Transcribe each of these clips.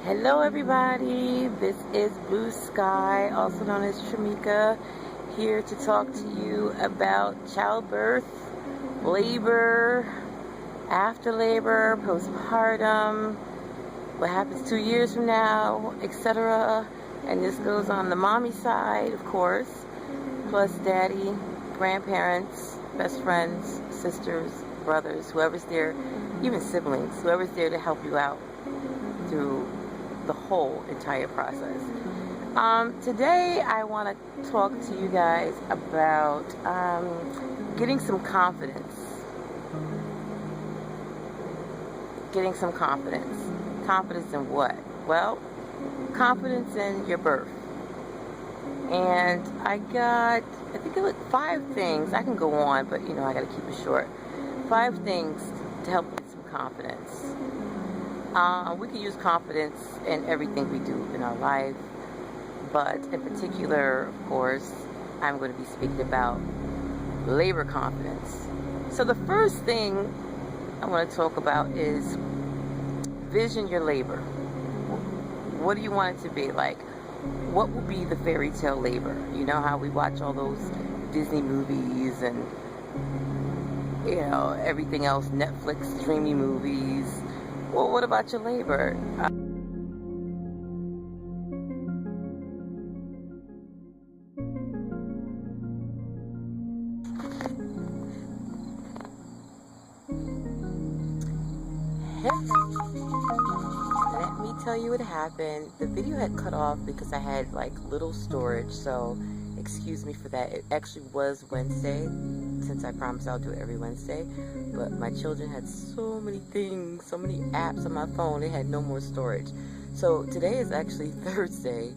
Hello everybody, this is Blue Sky, also known as Tramika, here to talk to you about childbirth, labor, after labor, postpartum, what happens 2 years from now, etc. And this goes on the mommy side, of course, plus daddy, grandparents, best friends, sisters, brothers, whoever's there, even siblings, whoever's there to help you out through the whole entire process. Today I want to talk to you guys about getting some confidence. Getting some confidence. Confidence in what? Well, confidence in your birth. And I think it was 5 things. I can go on, but I got to keep it short. 5 things to help get some confidence. We can use confidence in everything we do in our life, but in particular, of course, I'm going to be speaking about labor confidence. So the first thing I want to talk about is vision your labor. What do you want it to be like? What will be the fairy tale labor? You know how we watch all those Disney movies and everything else, Netflix dreamy movies. Well, what about your labor? Let me tell you what happened. The video had cut off because I had little storage, so excuse me for that. It actually was Wednesday, since I promised I'll do it every Wednesday, but my children had so many things, so many apps on my phone, they had no more storage. So today is actually Thursday.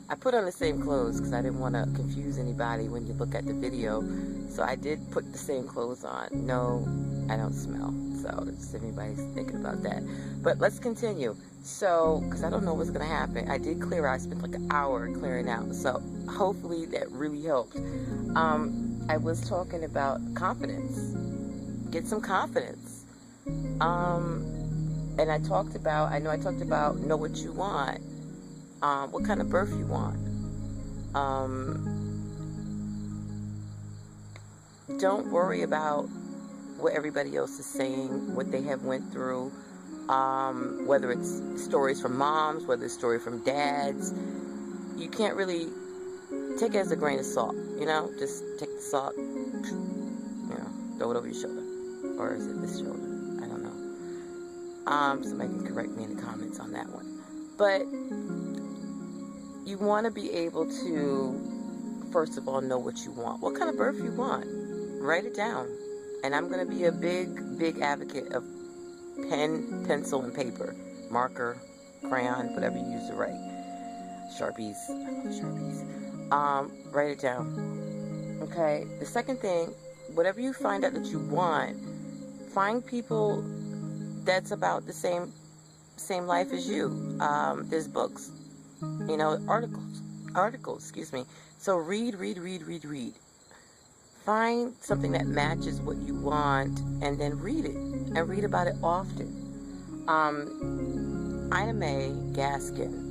I put on the same clothes because I didn't want to confuse anybody when you look at the video, so I did put the same clothes on. No, I don't smell, so just if anybody's thinking about that. But let's continue. So, because I don't know what's going to happen, I did clear out. I spent an hour clearing out, so hopefully that really helped. I was talking about confidence. Get some confidence. And I talked about know what you want. What kind of birth you want. Don't worry about what everybody else is saying, what they have went through, whether it's stories from moms, whether it's story from dads. You can't really take it as a grain of salt, just take the salt, throw it over your shoulder. Or is it this shoulder? I don't know. Somebody can correct me in the comments on that one. But you want to be able to, first of all, know what you want. What kind of birth you want. Write it down. And I'm going to be a big advocate of pen, pencil, and paper. Marker, crayon, whatever you use to write. Sharpies. I love Sharpies. Write it down. Okay? The second thing, whatever you find out that you want, find people that's about the same life as you. There's books. Articles, excuse me. So read. Find something that matches what you want and then read it. And read about it often. Ina May Gaskin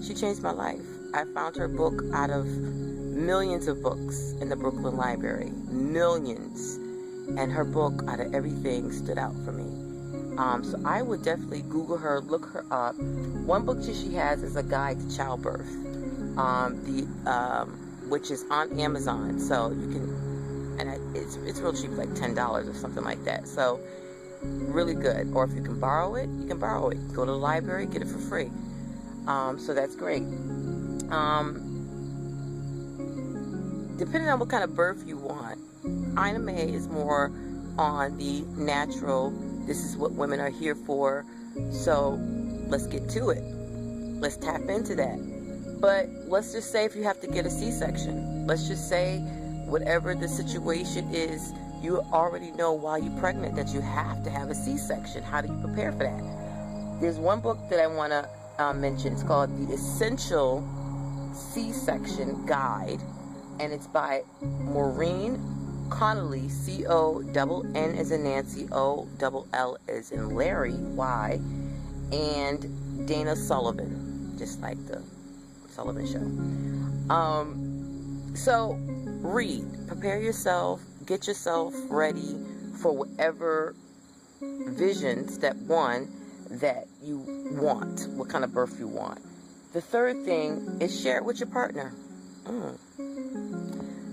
she changed my life. I found her book out of millions of books in the Brooklyn Library. Millions. And her book, out of everything, stood out for me. So I would definitely Google her, look her up. One book she has is a guide to childbirth, which is on Amazon. So you can, and it's real cheap, like $10 or something like that. So really good. Or if you can borrow it, you can borrow it. Go to the library, get it for free. So that's great. Depending on what kind of birth you want, Ina May is more on the natural. This is what women are here for, so let's get to it. Let's tap into that. But let's just say if you have to get a C-section, let's just say whatever the situation is, you already know while you're pregnant that you have to have a C-section. How do you prepare for that? There's one book that I want to mention. It's called The Essential C-Section Guide, and it's by Maureen Connolly, C-O-N-N as in Nancy, O-L-L as in Larry, Y. and Dana Sullivan, just like the Sullivan Show. So read, prepare yourself, get yourself ready for whatever vision, step one, that you want, what kind of birth you want. The third thing is share it with your partner.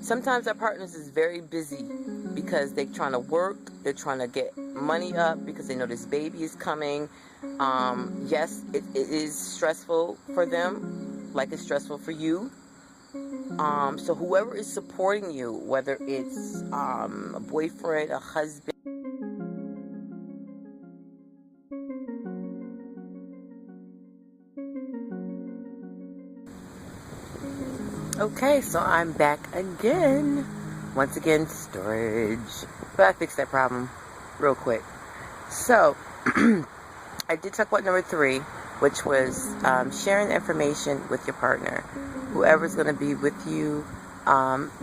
Sometimes our partners is very busy because they're trying to work, they're trying to get money up because they know this baby is coming. Yes, it is stressful for them, like it's stressful for you. So whoever is supporting you, whether it's a boyfriend, a husband, okay, so I'm back again. Once again, storage. But I fixed that problem real quick. So, I did talk about number 3, which was sharing information with your partner. Whoever's going to be with you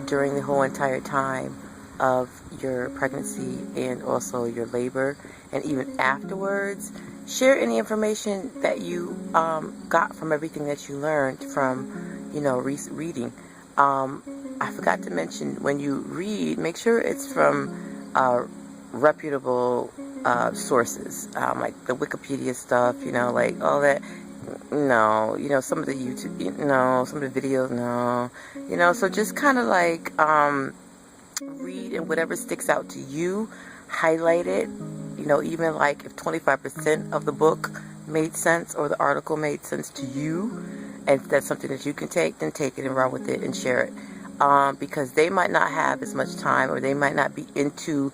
during the whole entire time of your pregnancy and also your labor, and even afterwards. Share any information that you got from everything that you learned from, reading. I forgot to mention, when you read, make sure it's from reputable sources, like the Wikipedia stuff, like all that. No, some of the YouTube, no, some of the videos, no, so just kind of like read, and whatever sticks out to you, highlight it. Even like if 25% of the book made sense or the article made sense to you, and if that's something that you can take, then take it and run with it and share it. Because they might not have as much time, or they might not be into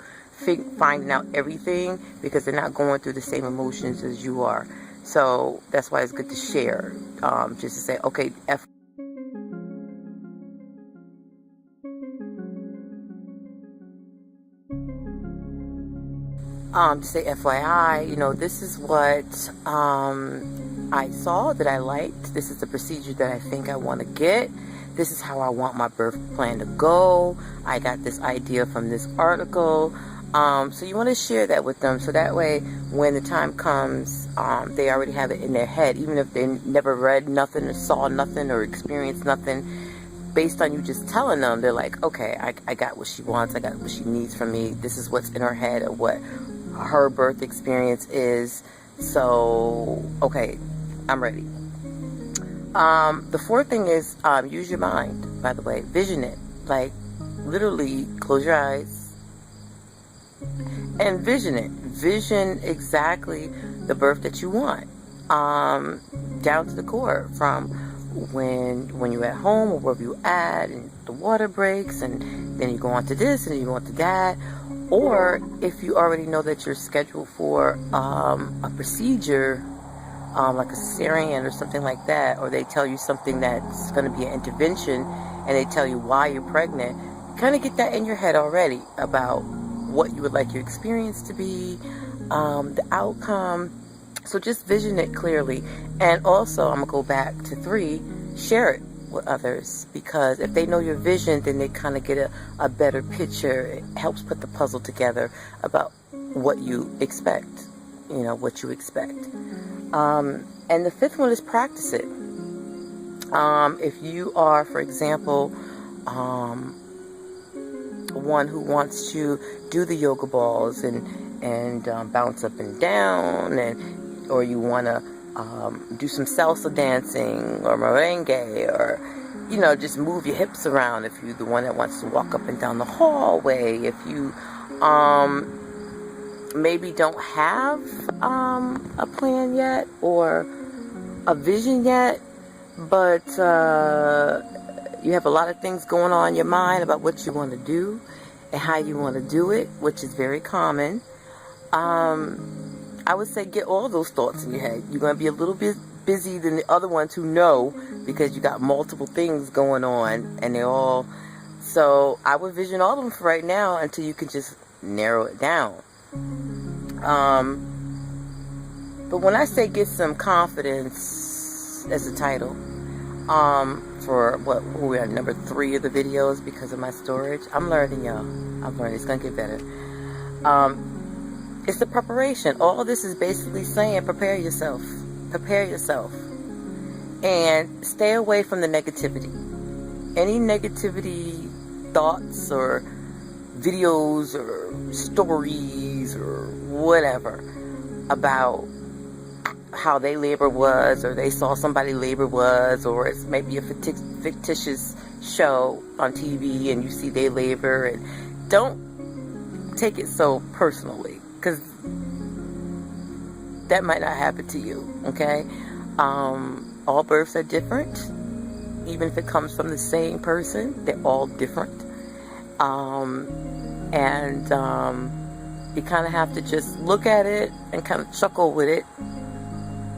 finding out everything, because they're not going through the same emotions as you are. So that's why it's good to share. Just to say, okay, to say FYI, this is what I saw that I liked. This is the procedure that I think I want to get. This is how I want my birth plan to go. I got this idea from this article. So you want to share that with them, so that way when the time comes, they already have it in their head, even if they never read nothing or saw nothing or experienced nothing. Based on you just telling them, they're like, okay, I got what she wants, I got what she needs from me. This is what's in her head of what her birth experience is. So, okay, I'm ready. The fourth thing is use your mind, by the way. Vision it. Like, literally, close your eyes and vision it. Vision exactly the birth that you want, down to the core, from when you're at home or wherever you're at, and the water breaks, and then you go on to this, and then you go on to that. Or if you already know that you're scheduled for a procedure, like a cesarean or something like that, or they tell you something that's going to be an intervention, and they tell you why you're pregnant, kind of get that in your head already about what you would like your experience to be, the outcome. So just vision it clearly. And also, I'm going to go back to 3, share it with others, because if they know your vision, then they kind of get a better picture. It helps put the puzzle together about what you expect, what you expect. And the 5th one is practice it. If you are, for example, one who wants to do the yoga balls and bounce up and down, or you want to do some salsa dancing or merengue, or just move your hips around. If you're the one that wants to walk up and down the hallway, if you maybe don't have a plan yet or a vision yet, but you have a lot of things going on in your mind about what you want to do and how you want to do it, which is very common. I would say get all those thoughts in your head. You're going to be a little bit busy than the other ones who know, because you got multiple things going on, and they're all... So I would vision all of them for right now until you can just narrow it down. But when I say get some confidence as a title, for who we are, number 3 of the videos, because of my storage, I'm learning, y'all. I'm learning. It's going to get better. It's the preparation. All this is basically saying prepare yourself. Prepare yourself. And stay away from the negativity. Any negativity thoughts or videos or stories or whatever about how they labor was, or they saw somebody labor was, or it's maybe a fictitious show on TV and you see they labor, and don't take it so personally, because that might not happen to you, okay? All births are different. Even if it comes from the same person, they're all different. You kind of have to just look at it and kind of chuckle with it.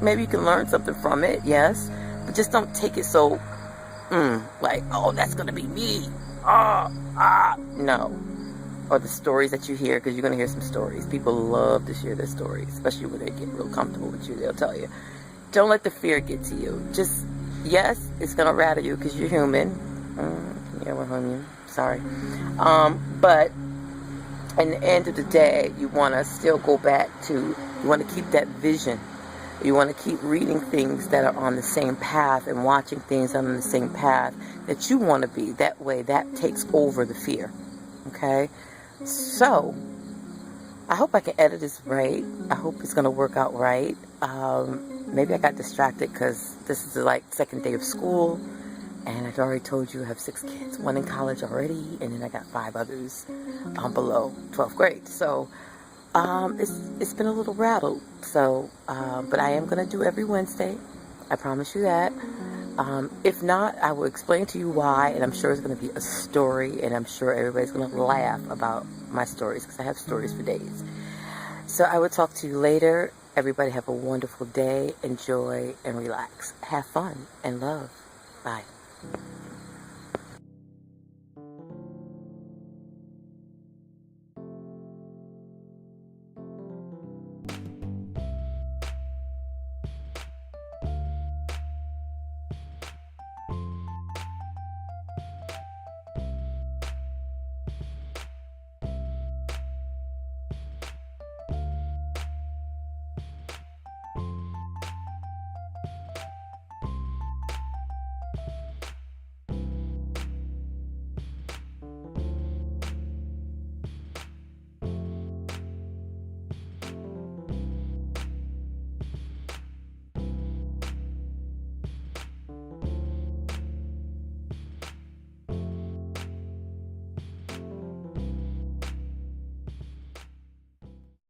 Maybe you can learn something from it, yes, but just don't take it so, like, oh, that's going to be me. No. Or the stories that you hear, because you're going to hear some stories. People love to share their stories, especially when they get real comfortable with you. They'll tell you. Don't let the fear get to you. Just, yes, it's going to rattle you because you're human. Yeah, we're human. Sorry. But in the end of the day, you want to still go back to, you want to keep that vision. You want to keep reading things that are on the same path and watching things on the same path that you want to be. That way, that takes over the fear. Okay? So, I hope I can edit this right. I hope it's going to work out right. Maybe I got distracted because this is like second day of school. And I've already told you I have 6 kids. 1 in college already. And then I got 5 others below 12th grade. So, it's been a little rattled. So, but I am going to do every Wednesday. I promise you that. If not, I will explain to you why. And I'm sure it's going to be a story. And I'm sure everybody's going to laugh about my stories, because I have stories for days. So I will talk to you later. Everybody have a wonderful day. Enjoy and relax. Have fun and love. Bye.